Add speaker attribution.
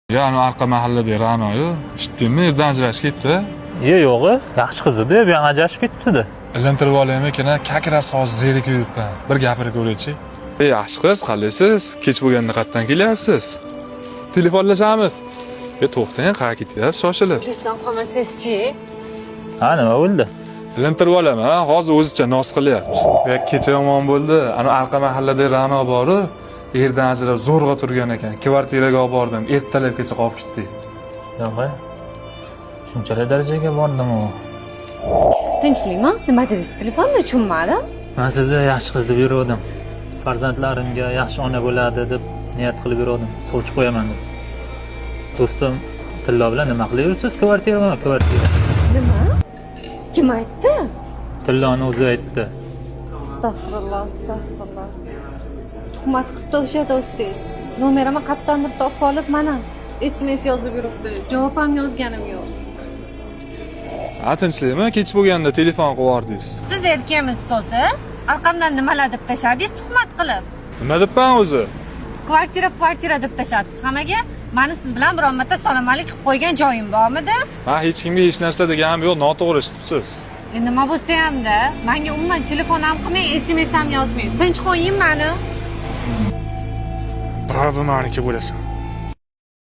Speaker 1: Yani arka mahallede Ra'no'yu eshitdingmi, yerdan ajrashib ketdi.
Speaker 2: Yo'g'i, yaxshi qiz edi, bu ham ajrashib ketibdi-da.
Speaker 1: Ilintirib olaymi ekan, kakirasi hozir zerikib yuribman. Bir gapirib ko'raychi. Yaxshi qiz, qalaysiz? Kech bo'lganda qayerdan kelyapsiz? Telefonlashamiz. To'xtang, qayerga ketyapsiz? Shoshilib.
Speaker 3: Bizdan qolmasangizchi?
Speaker 2: Ha, nima bo'ldi?
Speaker 1: Ilintirib olaman, hozir o'zicha noz qilyapti. Kecha yomon bo'ldi. Ana arqa mahallada Ra'no bor-ku, yerdan ajrab zo'rg'a turgan ekan. Kvartiraga olib bordim. Ertalabgacha qolib ketdi.
Speaker 2: Yo'q. Shunchalik darajaga bordim u.
Speaker 3: Tinchlikmi? Nima dedingiz? Telefonda tushunmadim.
Speaker 2: Men sizni yaxshi qiz deb yurgandim. Farzandlarimga yaxshi ona bo'ladi deb niyat qilib yurgandim. Sovchi qo'yaman deb. Do'stim Tillo bilan nima qilib yursiz? Kvartira.
Speaker 3: Nima? Kim aytdi?
Speaker 2: Tilloni o'zi aytdi.
Speaker 3: Astag'firulloh, astag'firulloh. Tuhmat qilibdi o'sha do'stingiz. Nomerimni qayerdandir topib olib, mana SMS yozib yuribdi. Javob ham yozganim yo'q.
Speaker 1: Tinchlikmi? Kech bo'lganda telefon qilib yubordingiz.
Speaker 3: Siz erkamiz o'zi? Arqamdan nimalar deb tashladingiz tuhmat qilib?
Speaker 1: Nima debman o'zi?
Speaker 3: Kvartira deb tashlabsiz hammaga. Meni siz bilan biron marta salom-alik qilib qo'ygan joyim bormidi?
Speaker 1: Ha, hech kimga hech narsa deganim yo'q, noto'g'ri eshitibsiz.
Speaker 3: Nima bo'lsa ham-da, menga umuman telefon ham qilmang, SMS ham yozmang. Tinch qo'ying meni.
Speaker 1: Bravo, meniki bo'lasan.